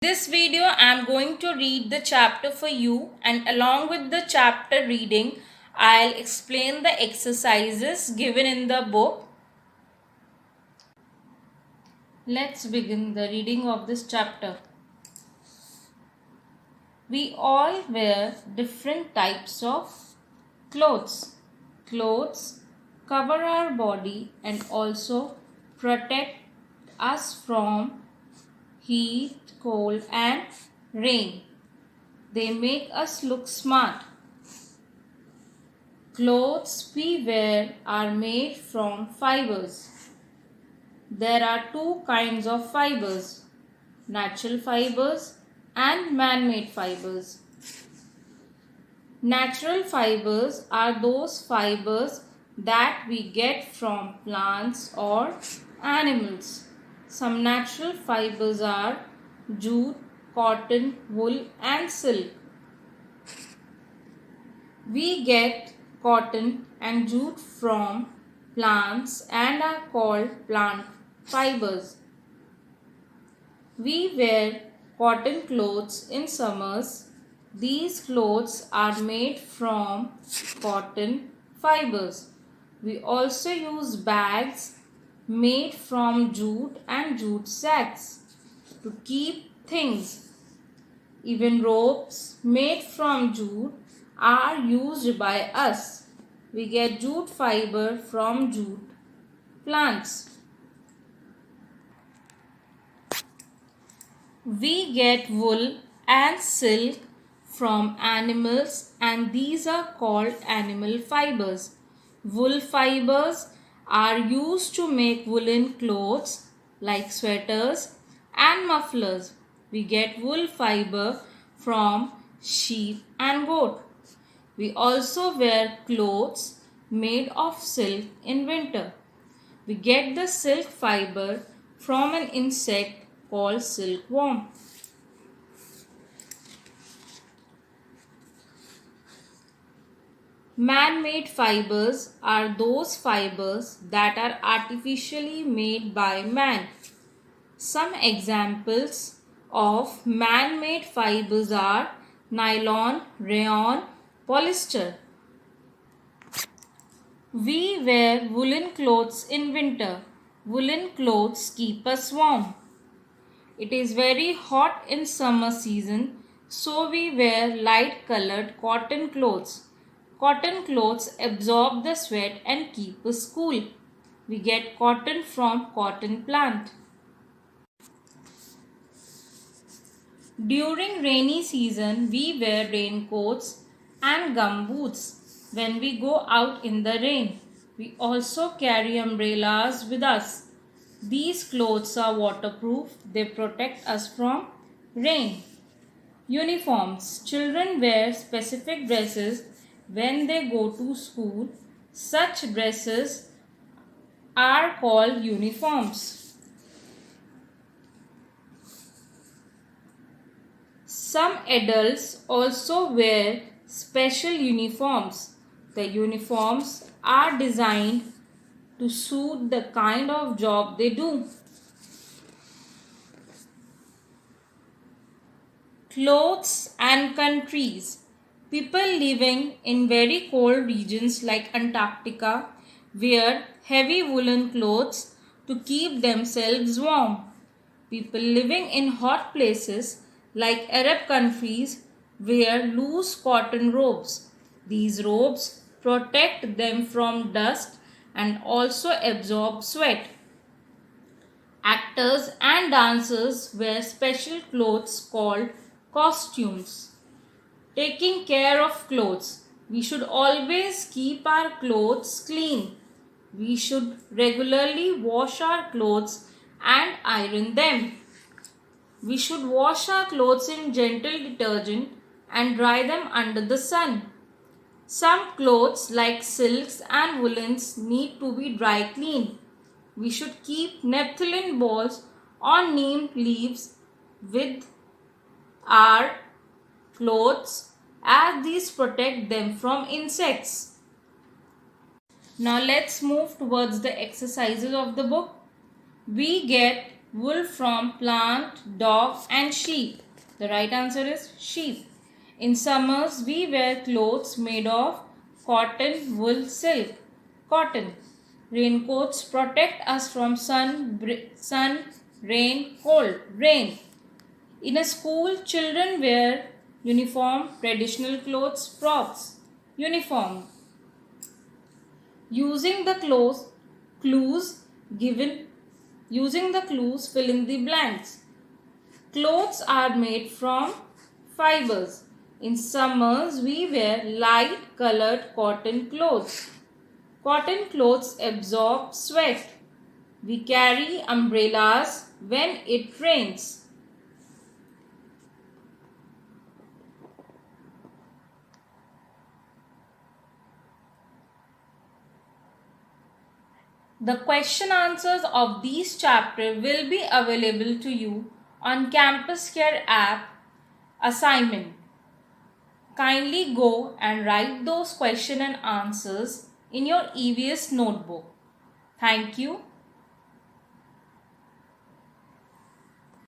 This video I am going to read the chapter for you, and along with the chapter reading I'll explain the exercises given in the book. Let's begin the reading of this chapter. We all wear different types of clothes. Clothes cover our body and also protect us from heat, cold and rain. They make us look smart. Clothes we wear are made from fibers. There are two kinds of fibers, natural fibers and man-made fibers. Natural fibers are those fibers that we get from plants or animals. Some natural fibers are jute, cotton, wool and silk. We get cotton and jute from plants and are called plant fibers. We wear cotton clothes in summers. These clothes are made from cotton fibers. We also use bags made from jute and jute sacks to keep things. Even ropes made from jute are used by us. We get jute fiber from jute plants. We get wool and silk from animals, and these are called animal fibers. Wool fibers are used to make woolen clothes like sweaters and mufflers. We get wool fiber from sheep and goat. We also wear clothes made of silk in winter. We get the silk fiber from an insect called silkworm. Man-made fibers are those fibers that are artificially made by man. Some examples of man-made fibers are nylon, rayon, polyester. We wear woolen clothes in winter. Woolen clothes keep us warm. It is very hot in summer season, so we wear light colored cotton clothes. Cotton clothes absorb the sweat and keep us cool. We get cotton from cotton plant. During rainy season, we wear raincoats and gumboots when we go out in the rain. We also carry umbrellas with us. These clothes are waterproof. They protect us from rain. Uniforms. Children wear specific dresses when they go to school. Such dresses are called uniforms. Some adults also wear special uniforms. The uniforms are designed to suit the kind of job they do. Clothes and countries. People living in very cold regions like Antarctica wear heavy woolen clothes to keep themselves warm. People living in hot places like Arab countries wear loose cotton robes. These robes protect them from dust and also absorb sweat. Actors and dancers wear special clothes called costumes. Taking care of clothes. We should always keep our clothes clean. We should regularly wash our clothes and iron them. We should wash our clothes in gentle detergent and dry them under the sun. Some clothes like silks and woolens need to be dry cleaned. We should keep naphthalene balls or neem leaves with our clothes as these protect them from insects. Now let's move towards the exercises of the book. We get wool from plant, dog and sheep. The right answer is sheep. In summers, we wear clothes made of cotton, wool, silk. Cotton. Raincoats protect us from sun, rain, cold. Rain. In a school, children wear uniform, traditional clothes, props. Uniform. Using the clues given, using the clues, fill in the blanks. Clothes are made from fibers. In summers, we wear light colored cotton clothes. Cotton clothes absorb sweat. We carry umbrellas when it rains. The question answers of these chapters will be available to you on Campus Care app assignment. Kindly go and write those question and answers in your EVS notebook. Thank you.